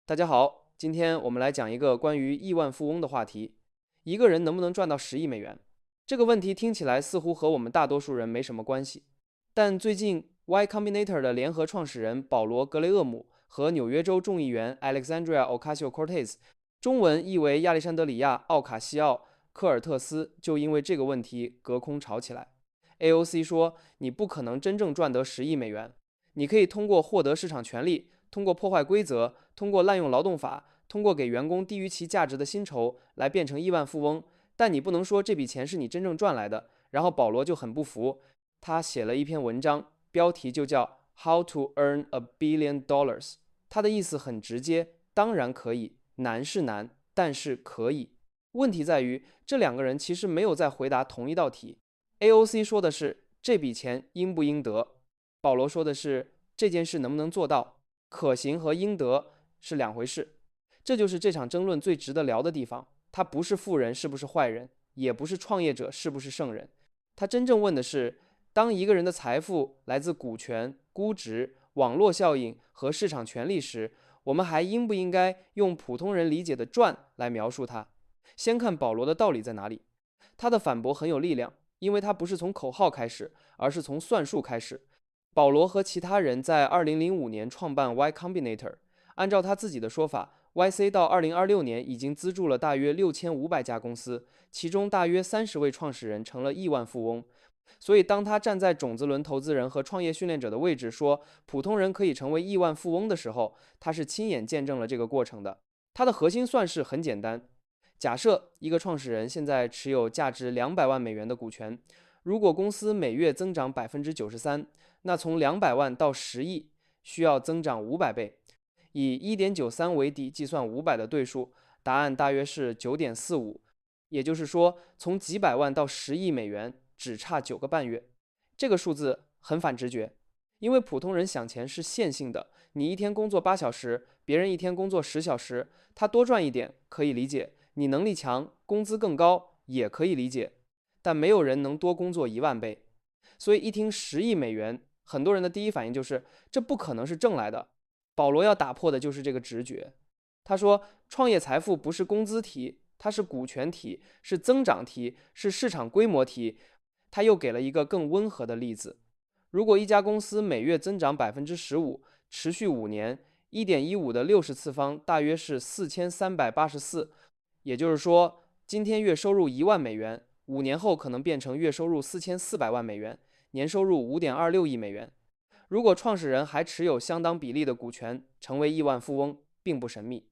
大家好，今天我們來講一個關於億萬富翁的話題。一個人能不能賺到10億美元？這個問題聽起來似乎和我們大多數人沒什麼關係。但最近 Y Combinator 的聯合創始人保羅·格雷厄姆和紐約州眾議員 Alexandria Ocasio-Cortez， 中文譯為亞歷山德里亞·奧卡西奧·科爾特斯，就因為這個問題隔空吵起來。AOC 說，你不可能真正賺得10億美元，你可以通過獲得市场權利，通過破壞規則，通過濫用勞動法，通過給員工低於其價值的薪酬來變成億萬富翁，但你不能說這筆錢是你真正賺來的。然後保羅就很不服，他寫了一篇文章，標題就叫 How to Earn a Billion Dollars。 他的意思很直接，當然可以，難是難，但是可以。問題在於這兩個人其實沒有在回答同一道題。 AOC 說的是這筆錢應不應得，保羅說的是這件事能不能做到。可行和應得是两回事，這就是這場爭論最值得聊的地方。他不是富人是不是壞人，也不是創業者是不是聖人，他真正問的是，當一個人的財富來自股權、估值、網絡效應和市場權力時，我們還應不應該用普通人理解的賺來描述它？先看保羅的道理在哪裡。他的反駁很有力量，因為他不是從口號開始，而是從算術開始。保羅和其他人在2005年創辦 Y Combinator， 按照他自己的說法， YC 到2026年已經資助了大約6500家公司，其中大約30位創始人成了億萬富翁。所以當他站在種子輪投資人和創業訓練者的位置說普通人可以成為億萬富翁的時候，他是親眼見證了這個過程的。他的核心算式很簡單，假設一個創始人現在持有價值200萬美元的股權，如果公司每月增長93%，那從200萬到10億需要增長500倍，以 1.93 為底計算500的對數，答案大約是 9.45， 也就是說從幾百萬到10億美元只差9個半月。這個數字很反直覺，因為普通人想錢是線性的，你一天工作8小時，別人一天工作10小時，他多賺一點可以理解，你能力強，工資更高也可以理解，但沒有人能多工作1萬倍。所以一聽10億美元，很多人的第一反應就是這不可能是掙來的。保羅要打破的就是這個直覺。他說創業財富不是工資題，它是股權題，是增長題，是市場規模題。他又給了一個更溫和的例子，如果一家公司每月增長15%，持續5年， 1.15的60次方大約是4384，也就是說今天月收入1萬美元，5年後可能變成月收入4400萬美元，年收入5.26億美元。如果創始人還持有相當比例的股權，成為億萬富翁並不神秘。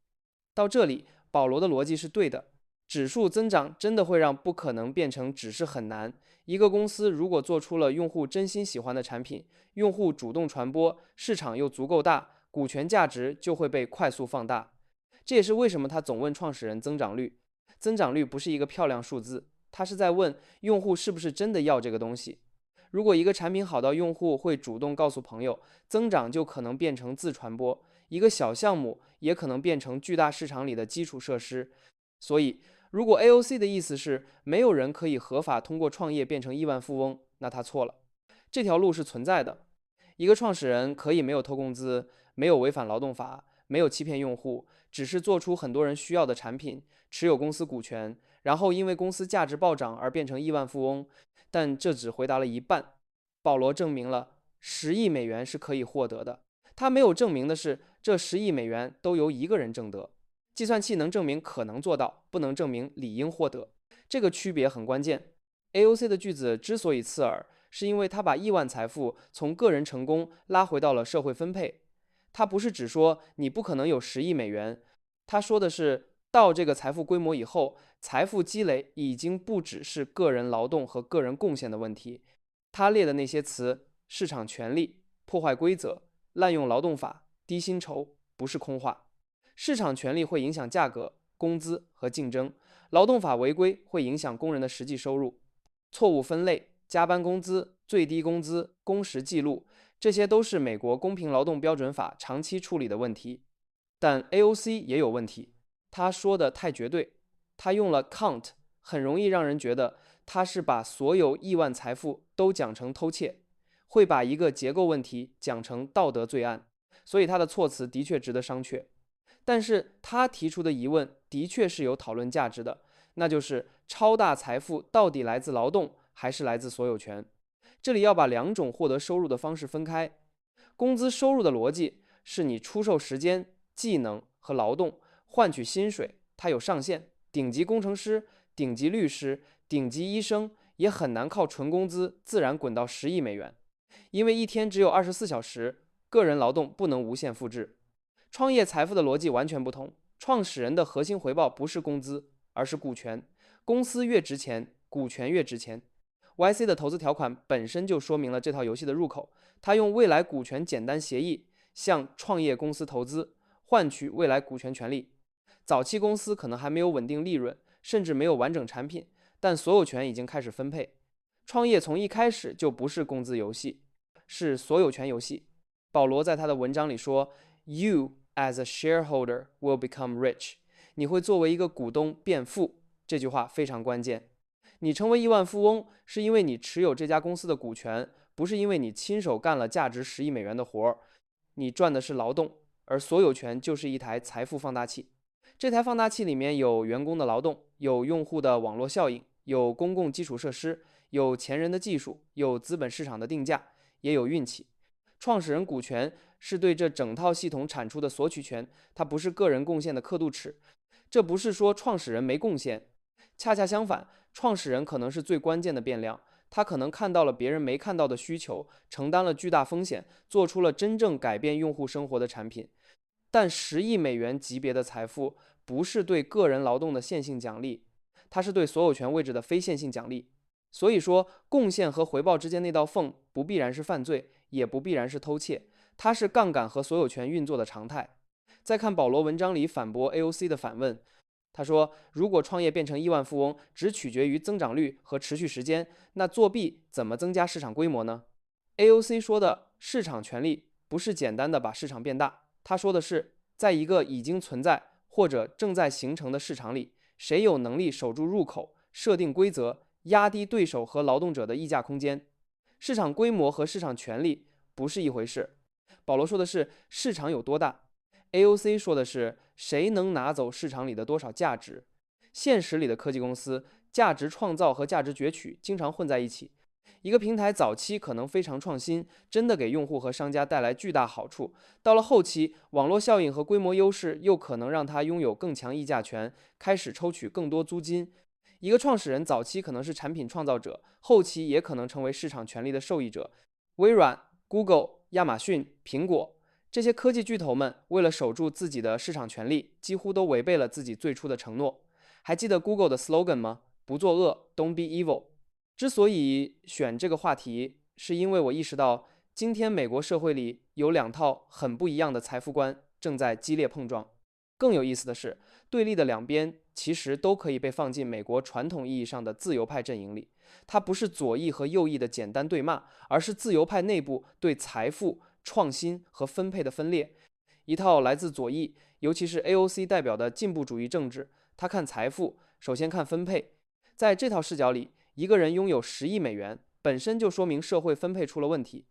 到這裡保羅的邏輯是對的，指數增長真的會讓不可能變成只是很難。一個公司如果做出了用戶真心喜歡的產品，用戶主動傳播，市場又足夠大，股權價值就會被快速放大。這也是為什麼他總問創始人增長率。增長率不是一個漂亮數字，他是在問用戶是不是真的要这個東西。如果一個產品好到用戶會主動告訴朋友，增長就可能變成自傳播，一個小項目也可能變成巨大市場裡的基礎設施。所以如果 AOC 的意思是沒有人可以合法通過創業變成億萬富翁，那他錯了。這條路是存在的，一個創始人可以沒有偷工資，沒有違反勞動法，沒有欺騙用戶，只是做出很多人需要的產品，持有公司股權，然後因為公司價值暴漲而變成億萬富翁。但這只回答了一半。保羅證明了10億美元是可以獲得的，他沒有證明的是這10億美元都由一個人掙得。計算器能證明可能做到，不能證明理應獲得，這個區別很關鍵。AOC 的句子之所以刺耳，是因為他把億萬財富從個人成功拉回到了社會分配。他不是只說你不可能有10億美元，他說的是到這個財富規模以後，財富積累已經不只是個人勞動和個人貢獻的問題。他列的那些詞，市場權力、破壞規則、濫用勞動法、低薪酬，不是空話。市場權力會影響價格、工資和競爭，勞動法違規會影響工人的實際收入，錯誤分類、加班工資、最低工資、工時記錄，這些都是美國公平勞動標準法長期處理的問題。但 AOC 也有問題，他說的太絕對，他用了 count， 很容易讓人覺得他是把所有億萬財富都講成偷竊，會把一個結構問題講成道德罪案，所以他的措辭的確值得商榷。但是他提出的疑問的確是有討論價值的，那就是超大財富到底來自勞動還是來自所有權？這裡要把兩種獲得收入的方式分開。工資收入的邏輯是你出售時間、技能和勞動換取薪水，它有上限。頂級工程師、頂級律師、頂級醫生也很難靠純工資自然滾到10億美元，因為一天只有24小時，個人勞動不能無限複製。創業財富的邏輯完全不同，創始人的核心回報不是工資，而是股權。公司越值錢，股權越值錢。YC 的投資條款本身就說明了這套遊戲的入口，他用未來股權簡單協議向創業公司投資，換取未來股權權利。早期公司可能還沒有穩定利潤，甚至沒有完整產品，但所有權已經開始分配。創業從一開始就不是工資遊戲，是所有權遊戲。保羅在他的文章裡說 You as a shareholder will become rich， 你會作為一個股東變富。這句話非常關鍵。你成為億萬富翁是因為你持有這家公司的股權，不是因為你親手幹了價值10億美元的活。你賺的是勞動，而所有權就是一台財富放大器。這台放大器裡面有員工的勞動，有用戶的網絡效應，有公共基礎設施，有前人的技術，有資本市場的定價，也有運氣。創始人股權是對這整套系統產出的索取權，它不是個人貢獻的刻度尺。這不是說創始人沒貢獻，恰恰相反，創始人可能是最關鍵的變量。他可能看到了別人沒看到的需求，承擔了巨大風險，做出了真正改變用戶生活的產品。但10億美元級別的財富不是對個人勞動的線性獎勵，它是對所有權位置的非線性獎勵。所以說，貢獻和回報之間那道縫不必然是犯罪，也不必然是偷竊，它是槓桿和所有權運作的常態。再看保羅文章裡反駁 AOC 的反問，他說，如果創業變成億萬富翁只取決於增長率和持續時間，那作弊怎麼增加市場規模呢？ AOC 說的市場權力不是簡單的把市场变大，他說的是，在一個已經存在或者正在形成的市场裡，誰有能力守住入口，設定規則，壓低對手和勞動者的議價空間。市場規模和市場權力不是一回事。保羅說的是市場有多大， AOC 說的是誰能拿走市場裡的多少價值。現實裡的科技公司，價值創造和價值攫取經常混在一起。一個平台早期可能非常創新，真的給用戶和商家帶來巨大好處，到了後期，網絡效應和規模優勢又可能讓它擁有更強議價權，開始抽取更多租金。一個創始人早期可能是產品創造者，後期也可能成為市場權力的受益者。微軟、Google、亞馬遜、蘋果這些科技巨頭們為了守住自己的市場權力，幾乎都違背了自己最初的承諾。還記得 Google 的 slogan 嗎？不作惡 ，Don't be evil。之所以選這個話題，是因為我意識到今天美國社會裡有2套很不一樣的財富觀正在激烈碰撞。更有意思的是，對立的兩邊其實都可以被放進美國傳統意義上的自由派陣營裡。它不是左翼和右翼的簡單對罵，而是自由派內部對財富、創新和分配的分裂。一套來自左翼，尤其是 AOC 代表的進步主義政治，他看財富，首先看分配。在這套視角裡，一個人擁有10億美元，本身就說明社會分配出了問題。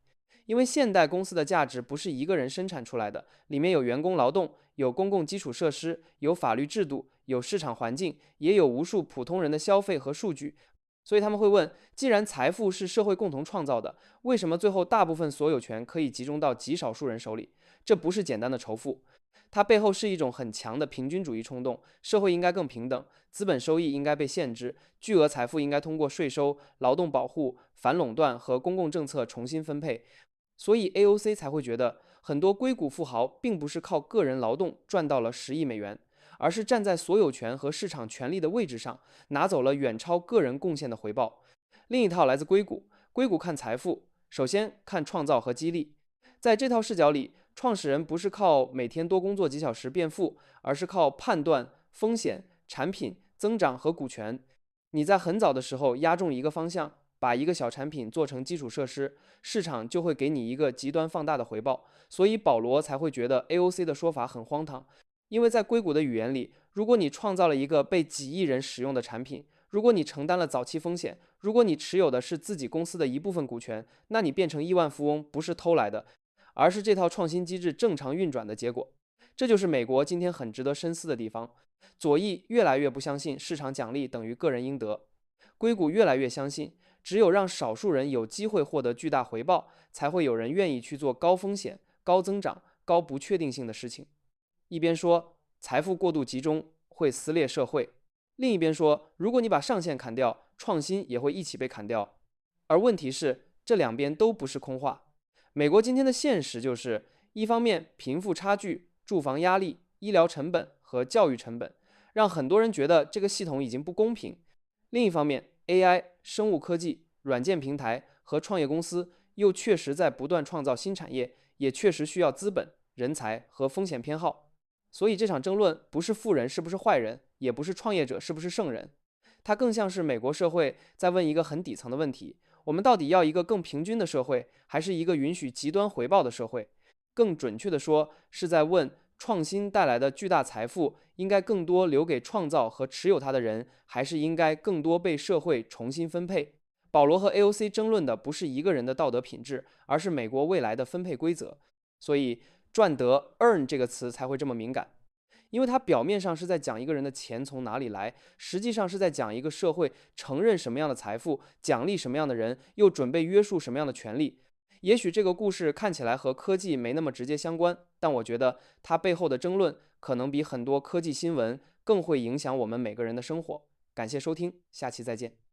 因為現代公司的價值不是一個人生產出來的，裡面有員工勞動，有公共基礎設施，有法律制度，有市場環境，也有無數普通人的消費和数據。所以他们會問，既然財富是社會共同創造的，為什麼最後大部分所有權可以集中到極少數人手裡？這不是簡單的仇富，它背後是一種很強的平均主義衝動。社會應該更平等，資本收益應該被限制，巨額財富應該通過稅收、勞動保護、反壟斷和公共政策重新分配。所以 AOC 才會覺得，很多硅谷富豪並不是靠個人勞動賺到了10億美元，而是站在所有權和市場權力的位置上，拿走了遠超個人貢獻的回報。另一套來自硅谷，硅谷看財富，首先看創造和激勵。在這套視角裡，創始人不是靠每天多工作幾小時變富，而是靠判斷、風險、產品、增長和股權。你在很早的時候押中一個方向，把一個小產品做成基礎設施，市場就會給你一個極端放大的回報。所以保羅才會覺得 AOC 的說法很荒唐。因為在硅谷的語言裡，如果你創造了一個被幾億人使用的產品，如果你承擔了早期風險，如果你持有的是自己公司的一部分股權，那你變成億萬富翁不是偷來的，而是這套創新機制正常運轉的結果。這就是美國今天很值得深思的地方。左翼越來越不相信市場獎勵等於個人應得，硅谷越來越相信，只有讓少數人有機會獲得巨大回報，才會有人願意去做高風險、高增長、高不確定性的事情。一邊說財富過度集中會撕裂社會，另一邊說如果你把上限砍掉，創新也會一起被砍掉。而問題是，這兩邊都不是空話。美國今天的現實就是，一方面貧富差距、住房壓力、醫療成本和教育成本，讓很多人覺得這個系統已經不公平；另一方面 AI、生物科技、軟件平台和創業公司又確實在不斷創造新產業，也確實需要資本、人才和風險偏好。所以這場爭論不是富人是不是壞人，也不是創業者是不是聖人，它更像是美國社會在問一個很底層的問題：我們到底要一個更平均的社會，還是一個允許極端回報的社會？更準確地說，是在問創新帶來的巨大財富應該更多留給創造和持有它的人，還是應該更多被社會重新分配？保羅和 AOC 爭論的不是一個人的道德品質，而是美國未来的分配規則。所以賺得 earn 這個詞才會這麼敏感，因為它表面上是在講一個人的錢從哪裡來，實際上是在講一個社會承認什麼樣的財富，獎勵什麼樣的人，又準備約束什麼樣的權利。也許這個故事看起來和科技沒那麼直接相關，但我覺得它背後的爭論可能比很多科技新聞更會影響我們每個人的生活。感謝收聽，下期再見。